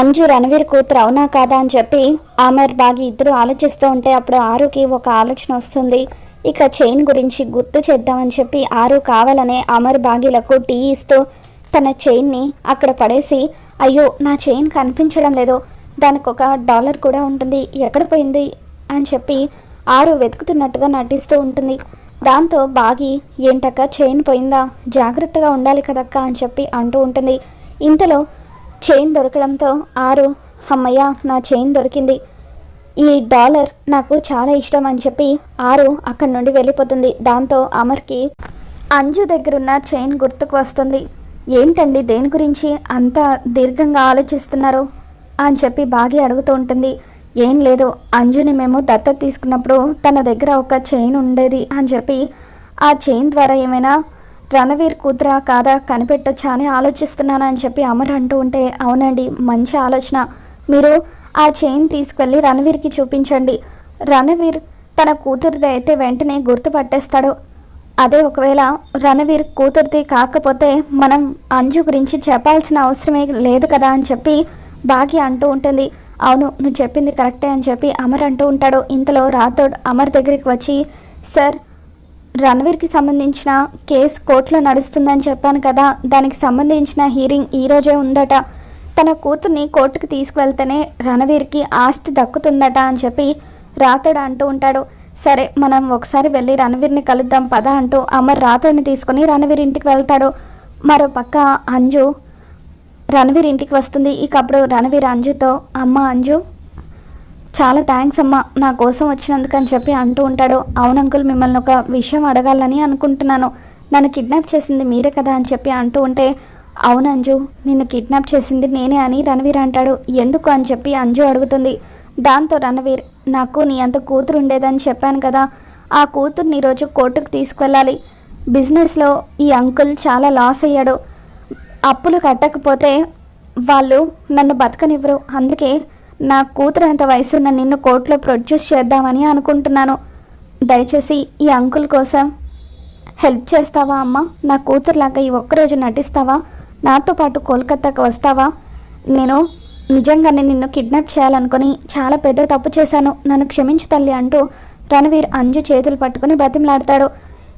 అంజు రణవీర్ కూతురు అవునా కాదా అని చెప్పి ఆమెర్ బాగి ఇద్దరు ఆలోచిస్తూ ఉంటే అప్పుడు ఆరుకి ఒక ఆలోచన వస్తుంది. ఇక చైన్ గురించి గుర్తు చేద్దామని చెప్పి ఆరు కావాలనే అమర్ బాగీలకు టీ ఇస్తూ తన చైన్ని అక్కడ పడేసి, అయ్యో నా చైన్ కనిపించడం లేదు, దానికి ఒక డాలర్ కూడా ఉంటుంది, ఎక్కడ పోయింది అని చెప్పి ఆరు వెతుకుతున్నట్టుగా నటిస్తూ ఉంటుంది. దాంతో బాగి, ఏంటక్క చైన్ పోయిందా, జాగ్రత్తగా ఉండాలి కదక్క అని చెప్పి అంటూ ఉంటుంది. ఇంతలో చైన్ దొరకడంతో ఆరు, అమ్మయ్య నా చైన్ దొరికింది, ఈ డాలర్ నాకు చాలా ఇష్టం అని చెప్పి ఆరు అక్కడి నుండి వెళ్ళిపోతుంది. దాంతో అమర్కి అంజు దగ్గరున్న చైన్ గుర్తుకు వస్తుంది. ఏంటండి దేని గురించి అంత దీర్ఘంగా ఆలోచిస్తున్నారు అని చెప్పి బాగి అడుగుతూ ఉంటుంది. ఏం లేదు, అంజుని మేము దత్తత తీసుకున్నప్పుడు తన దగ్గర ఒక చైన్ ఉండేది అని చెప్పి ఆ చైన్ ద్వారా ఏమైనా రణవీర్ కూతురా కాదా కనిపెట్టొచ్చా అని ఆలోచిస్తున్నాను అని చెప్పి అమర్ అంటూ ఉంటే, అవునండి మంచి ఆలోచన, మీరు ఆ చైన్ తీసుకెళ్ళి రణవీర్కి చూపించండి, రణవీర్ తన కూతురిది అయితే వెంటనే గుర్తుపట్టేస్తాడు, అదే ఒకవేళ రణవీర్ కూతురిది కాకపోతే మనం అంజు గురించి చెప్పాల్సిన అవసరమే లేదు కదా అని చెప్పి బాగి అంటూ ఉంటుంది. అవును నువ్వు చెప్పింది కరెక్టే అని చెప్పి అమర్ అంటూ ఉంటాడు. ఇంతలో రాథోడ్ అమర్ దగ్గరికి వచ్చి, సార్ రణవీర్కి సంబంధించిన కేసు కోర్టులో నడుస్తుందని చెప్పాను కదా, దానికి సంబంధించిన హీరింగ్ ఈరోజే ఉందట, తన కూతుర్ని కోర్టుకు తీసుకువెళ్తేనే రణవీర్కి ఆస్తి దక్కుతుందట అని చెప్పి రాథోడ్ అంటూ ఉంటాడు. సరే మనం ఒకసారి వెళ్ళి రణవీర్ని కలుద్దాం పద అంటూ అమర్ రాథోడ్ని తీసుకొని రణవీర్ ఇంటికి వెళ్తాడు. మరో పక్క అంజు రణవీర్ ఇంటికి వస్తుంది. ఇక అప్పుడు రణవీర్ అంజుతో, అమ్మ అంజు చాలా థ్యాంక్స్ అమ్మ నా కోసం వచ్చినందుకు అని చెప్పి అంటూ ఉంటాడు. అవును అంకుల్ మిమ్మల్ని ఒక విషయం అడగాలని అనుకుంటున్నాను, నన్ను కిడ్నాప్ చేసింది మీరే కదా అని చెప్పి అంటూ ఉంటే, అవును అంజు నిన్ను కిడ్నాప్ చేసింది నేనే అని రణవీర్ అంటాడు. ఎందుకు అని చెప్పి అంజు అడుగుతుంది. దాంతో రణవీర్, నాకు నీ అంత కూతురు ఉండేదని చెప్పాను కదా, ఆ కూతుర్ని ఈరోజు కోర్టుకు తీసుకువెళ్ళాలి, బిజినెస్లో ఈ అంకుల్ చాలా లాస్ అయ్యాడు, అప్పులు కట్టకపోతే వాళ్ళు నన్ను బతకనివ్వరు, అందుకే నా కూతురు అంత వయసున్న నిన్ను కోర్టులో ప్రొడ్యూస్ చేద్దామని అనుకుంటున్నాను, దయచేసి ఈ అంకుల్ కోసం హెల్ప్ చేస్తావా అమ్మ, నా కూతురులాగా ఈ ఒక్కరోజు నటిస్తావా, నాతో పాటు కోల్కతాకు వస్తావా, నేను నిజంగానే నిన్ను కిడ్నాప్ చేయాలనుకుని చాలా పెద్ద తప్పు చేశాను, నన్ను క్షమించు తల్లి అంటూ రణవీర్ అంజు చేతులు పట్టుకుని బతిమలాడతాడు.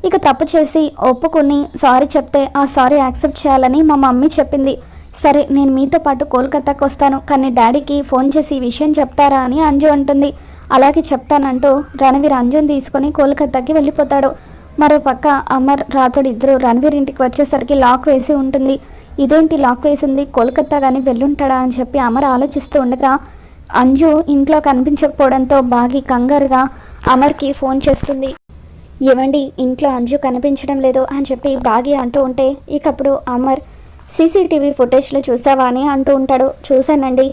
ఇక తప్పు చేసి ఒప్పుకుని సారీ చెప్తే ఆ సారీ యాక్సెప్ట్ చేయాలని మా మమ్మీ చెప్పింది, సరే నేను మీతో పాటు కోల్కతాకు వస్తాను, కానీ డాడీకి ఫోన్ చేసి ఈ విషయం చెప్తారా అని అంజు అంటుంది. అలాగే చెప్తానంటూ రణవీర్ అంజుని తీసుకొని కోల్కతాకి వెళ్ళిపోతాడు. మరోపక్క అమర్ రాథోడ్ ఇద్దరు రణవీర్ ఇంటికి వచ్చేసరికి లాక్ వేసి ఉంటుంది. ఇదేంటి లాక్ వేసి ఉంది, కోల్కతా కానీ వెళ్ళుంటాడా అని చెప్పి అమర్ ఆలోచిస్తూ ఉండగా అంజు ఇంట్లో కనిపించకపోవడంతో బాగి కంగారుగా అమర్కి ఫోన్ చేస్తుంది. ఏమండి ఇంట్లో అంజు కనిపించడం లేదు అని చెప్పి బాగి అంటూ ఉంటే, ఇకప్పుడు అమర్ సీసీటీవీ ఫుటేజ్లో చూసావా అని అంటూ ఉంటాడు. చూశానండి,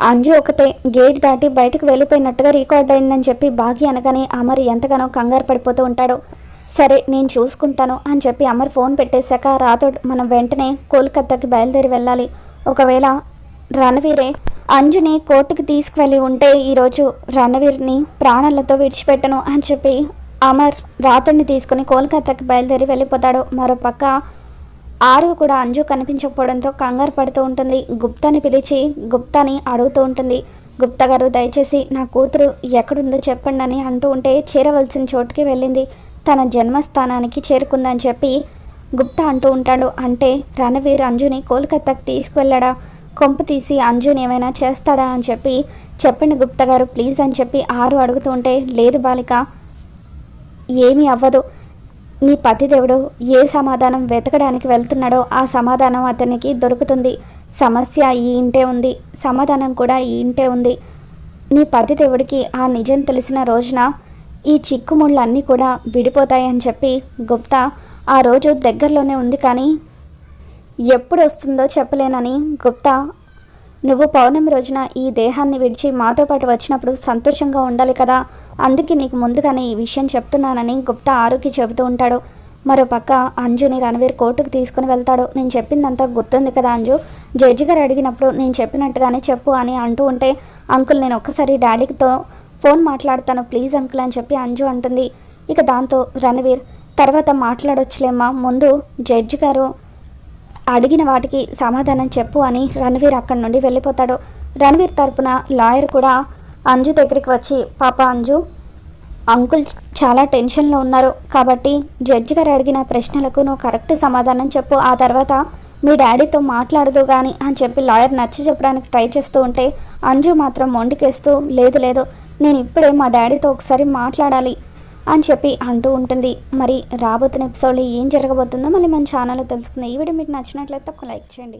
అంజు ఒకతే గేట్ దాటి బయటకు వెళ్ళిపోయినట్టుగా రికార్డ్ అయిందని చెప్పి బాగి అనగానే అమర్ ఎంతగానో కంగారు పడిపోతూ ఉంటాడు. సరే నేను చూసుకుంటాను అని చెప్పి అమర్ ఫోన్ పెట్టేశాక రాథోడ్ మనం వెంటనే కోల్కతాకి బయలుదేరి వెళ్ళాలి, ఒకవేళ రణవీరే అంజుని కోర్టుకు తీసుకువెళ్ళి ఉంటే ఈరోజు రణవీర్ని ప్రాణాలతో విడిచిపెట్టను అని చెప్పి అమర్ రాథోడ్ని తీసుకుని కోల్కతాకి బయలుదేరి వెళ్ళిపోతాడు. మరోపక్క ఆరు కూడా అంజు కనిపించకపోవడంతో కంగారు పడుతూ ఉంటుంది. గుప్తాని పిలిచి గుప్తాని అడుగుతూ ఉంటుంది. గుప్తా గారు దయచేసి నా కూతురు ఎక్కడుందో చెప్పండి అని అంటూ ఉంటే, చేరవలసిన చోటుకి వెళ్ళింది, తన జన్మస్థానానికి చేరుకుందని చెప్పి గుప్తా అంటూ ఉంటాడు. అంటే రణవీర్ అంజుని కోల్కతాకి తీసుకువెళ్ళాడా, కొంప తీసి అంజుని ఏమైనా చేస్తాడా అని చెప్పి చెప్పండి గుప్తా గారు ప్లీజ్ అని చెప్పి ఆరు అడుగుతూ ఉంటే, లేదు బాలిక ఏమీ అవ్వదు, నీ పతిదేవుడు ఏ సమాధానం వెతకడానికి వెళ్తున్నాడో ఆ సమాధానం అతనికి దొరుకుతుంది, సమస్య ఈ ఇంటే ఉంది, సమాధానం కూడా ఈ ఇంటే ఉంది, నీ పతిదేవుడికి ఆ నిజం తెలిసిన రోజున ఈ చిక్కుముళ్ళన్నీ కూడా విడిపోతాయని చెప్పి గుప్తా ఆ రోజు దగ్గరలోనే ఉంది కానీ ఎప్పుడు వస్తుందో చెప్పలేనని గుప్తా నువ్వు పౌర్ణమి రోజున ఈ దేహాన్ని విడిచి మాతో పాటు వచ్చినప్పుడు సంతోషంగా ఉండాలి కదా, అందుకే నీకు ముందుగానే ఈ విషయం చెప్తున్నానని గుప్తా ఆరుకి చెబుతూ ఉంటాడు. మరోపక్క అంజుని రణవీర్ కోర్టుకు తీసుకుని వెళ్తాడు. నేను చెప్పిందంతా గుర్తుంది కదా అంజు, జడ్జి గారు అడిగినప్పుడు నేను చెప్పినట్టుగానే చెప్పు అని అంటూ ఉంటే, అంకుల్ నేను ఒక్కసారి డాడీతో ఫోన్ మాట్లాడతాను ప్లీజ్ అంకుల్ అని చెప్పి అంజు అంటుంది. ఇక దాంతో రణవీర్ తర్వాత మాట్లాడొచ్చులేమ్మా, ముందు జడ్జి గారు అడిగిన వాటికి సమాధానం చెప్పు అని రణవీర్ అక్కడి నుండి వెళ్ళిపోతాడు. రణవీర్ తరపున లాయర్ కూడా అంజు దగ్గరికి వచ్చి, పాప అంజు, అంకుల్ చాలా టెన్షన్లో ఉన్నారు కాబట్టి జడ్జి గారు అడిగిన ప్రశ్నలకు నువ్వు కరెక్ట్ సమాధానం చెప్పు, ఆ తర్వాత మీ డాడీతో మాట్లాడదు కానీ అని చెప్పి లాయర్ నచ్చి చెప్పడానికి ట్రై చేస్తూ ఉంటే అంజు మాత్రం మొండికేస్తూ లేదు లేదు నేను ఇప్పుడే మా డాడీతో ఒకసారి మాట్లాడాలి అని చెప్పి అంటూ ఉంటుంది. మరి రాబోతున్న ఎపిసోడ్లో ఏం జరగబోతుందో మళ్ళీ మన ఛానల్లో తెలుసుకుందాం. ఈ వీడియో మీకు నచ్చినట్లయితే ఒక లైక్ చేయండి.